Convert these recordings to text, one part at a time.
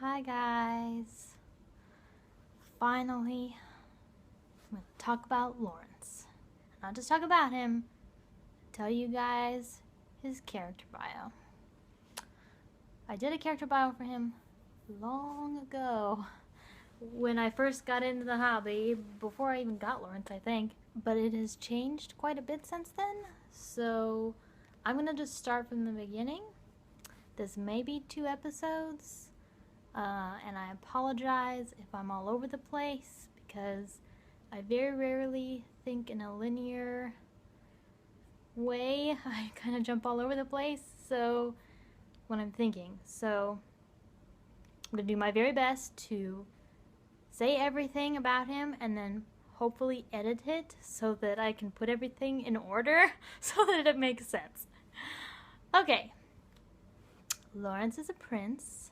Hi guys. Finally, I'm going to talk about Lawrence. Not just talk about him, tell you guys his character bio. I did a character bio for him long ago when I first got into the hobby, before I even got Lawrence, I think. But it has changed quite a bit since then, so I'm going to just start from the beginning. This may be 2 episodes. And I apologize if I'm all over the place because I very rarely think in a linear way. I kind of jump all over the place when I'm thinking. So I'm going to do my very best to say everything about him and then hopefully edit it so that I can put everything in order so that it makes sense. Okay. Lawrence is a prince.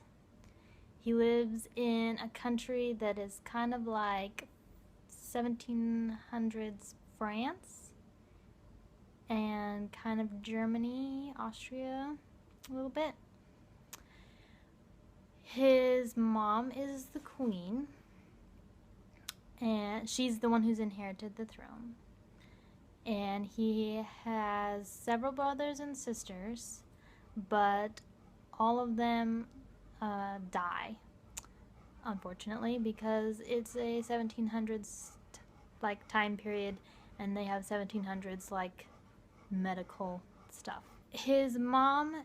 He lives in a country that is kind of like 1700s France and kind of Germany, Austria, a little bit. His mom is the queen, and she's the one who's inherited the throne. And he has several brothers and sisters, but all of them die, unfortunately, because it's a 1700s like time period, and they have 1700s like medical stuff. His mom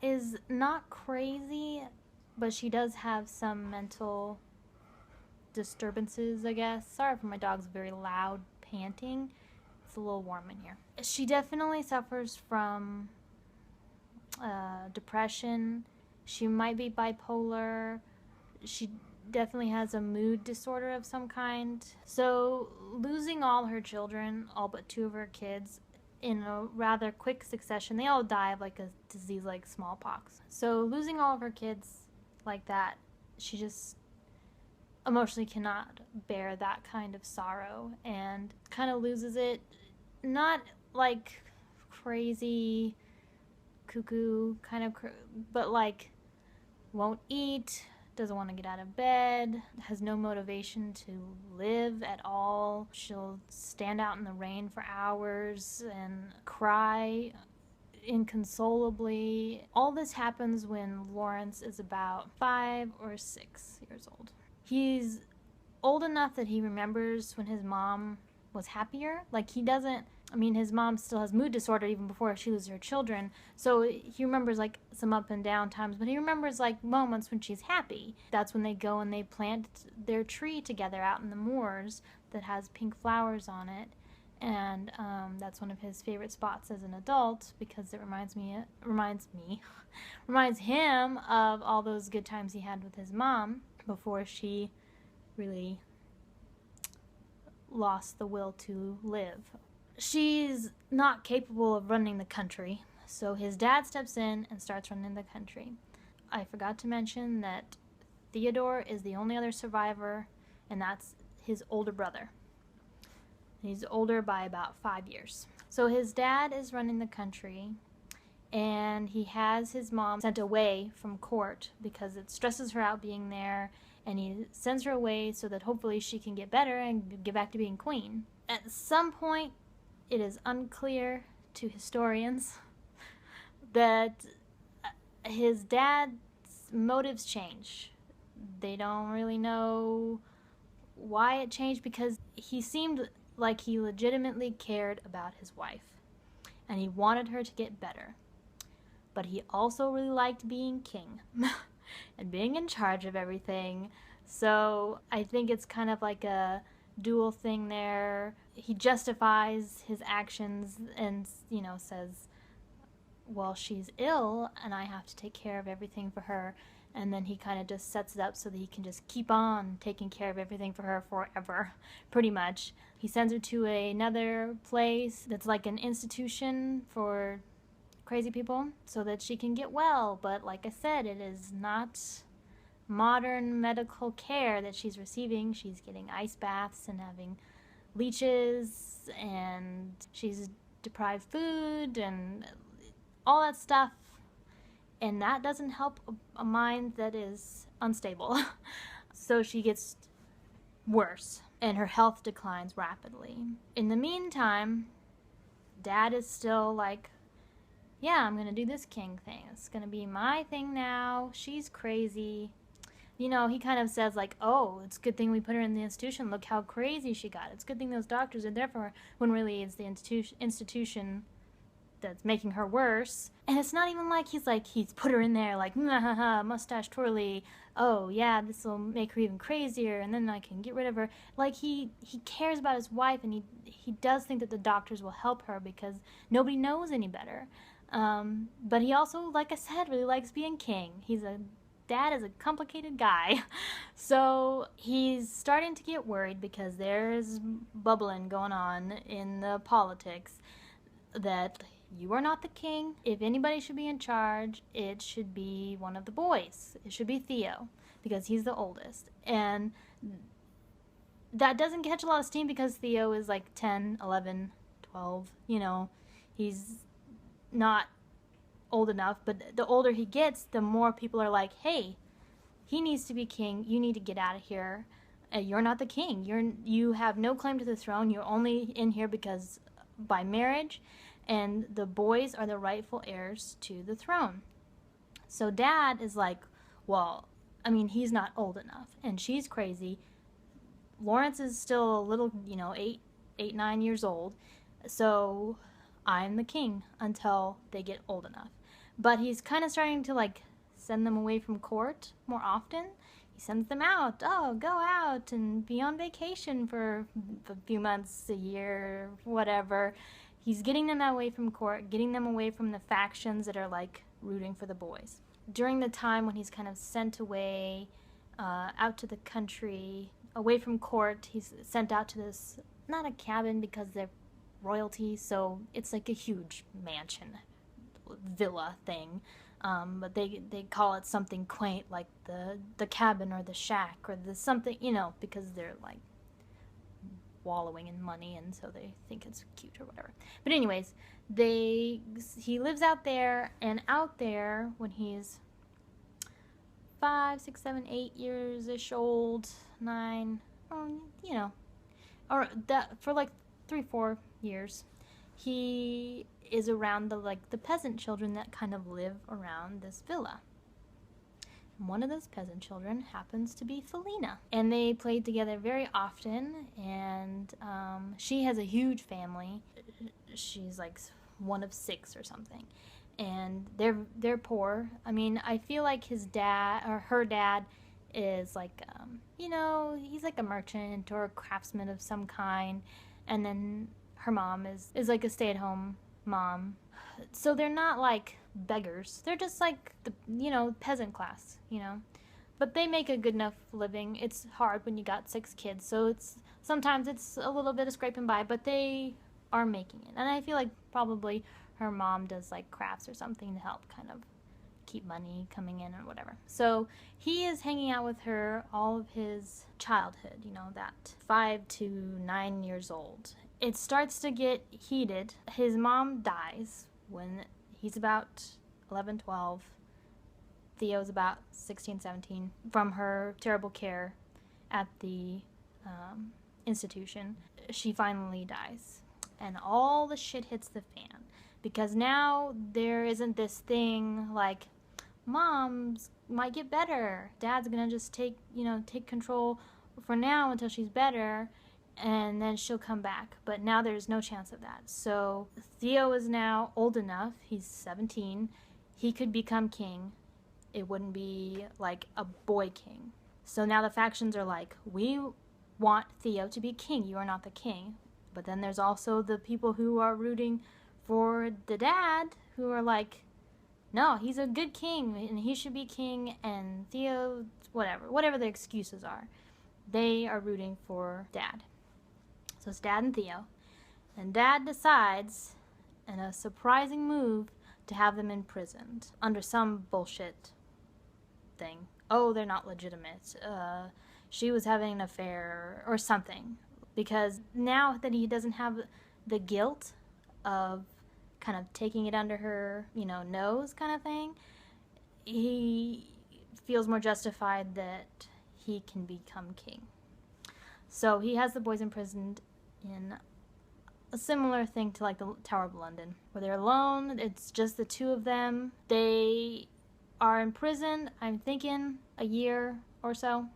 is not crazy, but she does have some mental disturbances, I guess. Sorry for my dog's very loud panting. It's a little warm in here. She definitely suffers from depression. She might be bipolar. She definitely has a mood disorder of some kind. So losing all her children, all but 2 of her kids, in a rather quick succession, they all die of like a disease like smallpox. So losing all of her kids like that, she just emotionally cannot bear that kind of sorrow and kind of loses it. Not like crazy cuckoo kind of, but like won't eat, doesn't want to get out of bed, has no motivation to live at all. She'll stand out in the rain for hours and cry inconsolably. All this happens when Lawrence is about 5 or 6 years old. He's old enough that he remembers when his mom was happier. Like, he doesn't, his mom still has mood disorder even before she loses her children, so he remembers like some up and down times, but he remembers like moments when she's happy. That's when they go and they plant their tree together out in the moors that has pink flowers on it, and that's one of his favorite spots as an adult because it reminds him of all those good times he had with his mom before she really lost the will to live. She's not capable of running the country, so his dad steps in and starts running the country. I forgot to mention that Theodore is the only other survivor, and that's his older brother. He's older by about 5 years. So his dad is running the country, and he has his mom sent away from court because it stresses her out being there, and he sends her away so that hopefully she can get better and get back to being queen. At some point, it is unclear to historians that his dad's motives change. They don't really know why it changed, because he seemed like he legitimately cared about his wife and he wanted her to get better. But he also really liked being king and being in charge of everything. So I think it's kind of like a dual thing there. He justifies his actions and, says, well, she's ill and I have to take care of everything for her. And then he kind of just sets it up so that he can just keep on taking care of everything for her forever, pretty much. He sends her to another place that's like an institution for crazy people so that she can get well. But like I said, it is not modern medical care that she's receiving. She's getting ice baths and having leeches, and she's deprived food and all that stuff. and that doesn't help a mind that is unstable. So she gets worse, and her health declines rapidly. In the meantime, Dad is still like, yeah, I'm gonna do this king thing. It's gonna be my thing now. She's crazy. You know, he kind of says like, oh, it's a good thing we put her in the institution. Look how crazy she got. It's a good thing those doctors are there for her, when really it's the institution that's making her worse. And it's not even like he's put her in there like, mustache twirly, oh yeah, this will make her even crazier, and then I can get rid of her. Like, he cares about his wife, and he does think that the doctors will help her because nobody knows any better. But he also, like I said, really likes being king. Dad is a complicated guy. So he's starting to get worried because there's bubbling going on in the politics that you are not the king. If anybody should be in charge, it should be one of the boys. It should be Theo, because he's the oldest. And that doesn't catch a lot of steam because Theo is like 10, 11, 12. You know, he's not old enough, but the older he gets, the more people are like, hey, he needs to be king. You need to get out of here. You're not the king. You have no claim to the throne. You're only in here because by marriage, and the boys are the rightful heirs to the throne. So Dad is like, well, I mean, he's not old enough, and she's crazy. Lawrence is still a little, 9 years old, so I'm the king until they get old enough. But he's kind of starting to like send them away from court more often. He sends them out. Oh, go out and be on vacation for a few months, a year, whatever. He's getting them away from court, getting them away from the factions that are like rooting for the boys. During the time when he's kind of sent away out to the country, away from court, he's sent out to this, not a cabin because they're royalty, so it's like a huge mansion, villa thing. But they call it something quaint like the cabin or the shack or the something, because they're like wallowing in money, and so they think it's cute or whatever. But anyways, he lives out there, and out there when he's 5, 6, 7, 8 years-ish old, 9, or that for like 3, 4 years, he is around the peasant children that kind of live around this villa. And one of those peasant children happens to be Felina, and they played together very often. And she has a huge family. She's like one of 6 or something, and they're poor. I mean, I feel like his dad or her dad is like he's like a merchant or a craftsman of some kind, and then her mom is like a stay-at-home mom. So they're not like beggars. They're just like the peasant class, But they make a good enough living. It's hard when you got 6 kids, so sometimes it's a little bit of scraping by, but they are making it. And I feel like probably her mom does like crafts or something to help kind of keep money coming in or whatever. So he is hanging out with her all of his childhood, that 5 to 9 years old. It starts to get heated. His mom dies when he's about 11, 12. Theo's about 16, 17 from her terrible care at the institution. She finally dies, and all the shit hits the fan, because now there isn't this thing like Mom's might get better. Dad's gonna just take control for now until she's better, and then she'll come back. But now there's no chance of that. So Theo is now old enough. He's 17. He could become king. It wouldn't be like a boy king. So now the factions are like, we want Theo to be king. You are not the king. But then there's also the people who are rooting for the dad, who are like, no, he's a good king and he should be king, and Theo, whatever the excuses are, they are rooting for Dad. So it's Dad and Theo. And Dad decides, in a surprising move, to have them imprisoned under some bullshit thing. Oh, they're not legitimate. She was having an affair or something. Because now that he doesn't have the guilt of kind of taking it under her, nose kind of thing, he feels more justified that he can become king. So he has the boys imprisoned in a similar thing to like the Tower of London, where they're alone. It's just the two of them. They are imprisoned, I'm thinking, a year or so.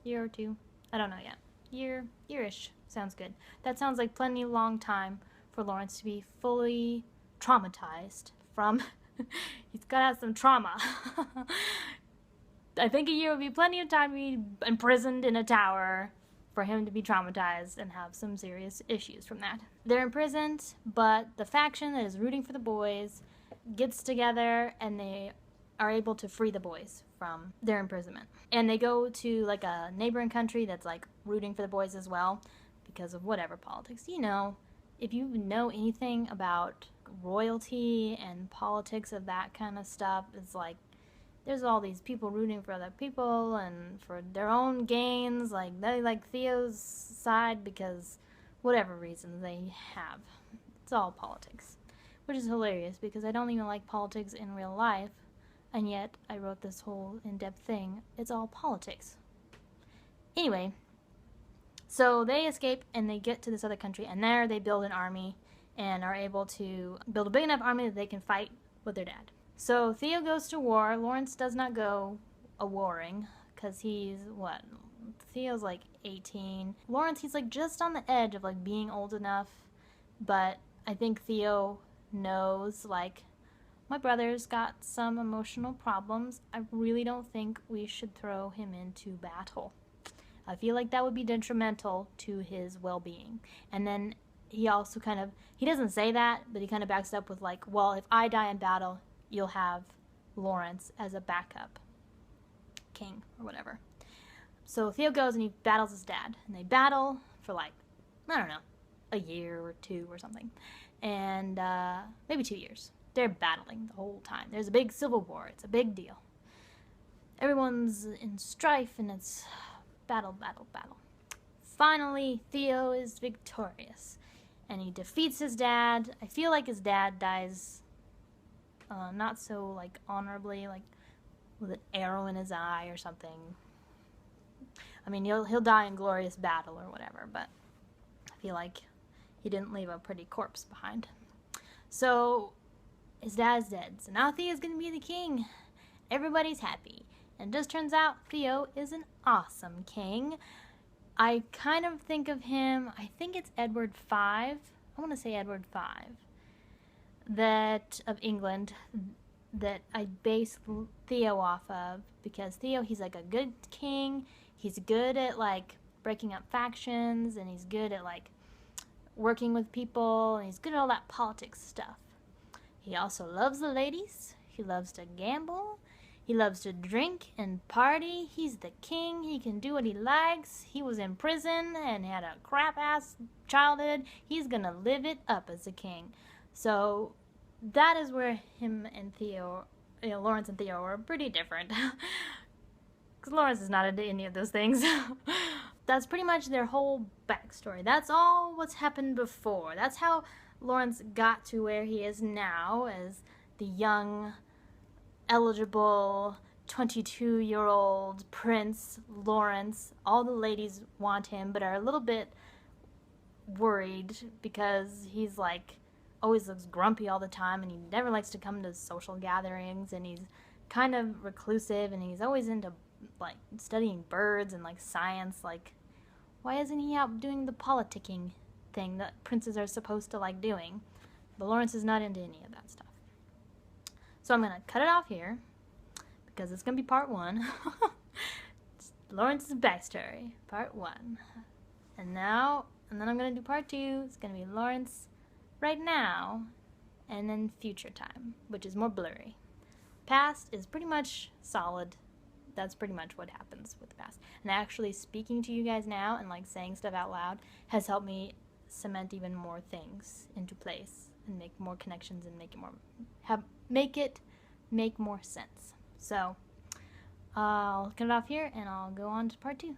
Year or two. I don't know yet. Year-ish. Sounds good. That sounds like plenty long time for Lawrence to be fully traumatized from... He's got to have some trauma. I think a year would be plenty of time to be imprisoned in a tower for him to be traumatized and have some serious issues from that. They're imprisoned, but the faction that is rooting for the boys gets together and they are able to free the boys from their imprisonment. And they go to like a neighboring country that's like rooting for the boys as well because of whatever politics. You know, if you know anything about royalty and politics of that kind of stuff, it's like there's all these people rooting for other people and for their own gains. Like, they like Theo's side because whatever reasons they have. It's all politics. Which is hilarious because I don't even like politics in real life, and yet I wrote this whole in-depth thing. It's all politics. Anyway, so they escape and they get to this other country, and there they build an army and are able to build a big enough army that they can fight with their dad. So Theo goes to war. Lawrence does not go a-warring because he's, what? Theo's like 18. Lawrence, he's like just on the edge of like being old enough, but I think Theo knows like my brother's got some emotional problems. I really don't think we should throw him into battle. I feel like that would be detrimental to his well-being. And then he also kind of, he doesn't say that, but he kind of backs it up with like, well, if I die in battle, you'll have Lawrence as a backup king or whatever. So Theo goes and he battles his dad. And they battle for like, I don't know, a year or two or something. And maybe 2 years. They're battling the whole time. There's a big civil war. It's a big deal. Everyone's in strife and it's battle, battle, battle. Finally, Theo is victorious. And he defeats his dad. I feel like his dad dies not so like honorably, like with an arrow in his eye or something. I mean, he'll die in glorious battle or whatever, but I feel like he didn't leave a pretty corpse behind. So his dad's dead. So now Theo's gonna be the king. Everybody's happy. And just turns out Theo is an awesome king. I kind of think of him, I think it's Edward V. I want to say Edward V. That of England that I base Theo off of, because Theo, he's like a good king. He's good at like breaking up factions, and he's good at like working with people, and he's good at all that politics stuff. He also loves the ladies. He loves to gamble. He loves to drink and party. He's the king. He can do what he likes. He was in prison and had a crap-ass childhood. He's gonna live it up as a king. So that is where him and Theo, Lawrence and Theo are pretty different. Because Lawrence is not into any of those things. That's pretty much their whole backstory. That's all what's happened before. That's how Lawrence got to where he is now as the young, eligible 22-year-old Prince Lawrence. All the ladies want him, but are a little bit worried because he's like always looks grumpy all the time, and he never likes to come to social gatherings, and he's kind of reclusive, and he's always into like studying birds and like science. Like, why isn't he out doing the politicking thing that princes are supposed to like doing? But Lawrence is not into any of that stuff. So I'm gonna cut it off here because it's gonna be part 1. Lawrence's backstory, part 1. And then I'm gonna do part 2. It's gonna be Lawrence right now, and then future time, which is more blurry. Past is pretty much solid. That's pretty much what happens with the past. And actually speaking to you guys now and like saying stuff out loud has helped me cement even more things into place and make more connections and make it make more sense. So I'll cut it off here and I'll go on to part 2.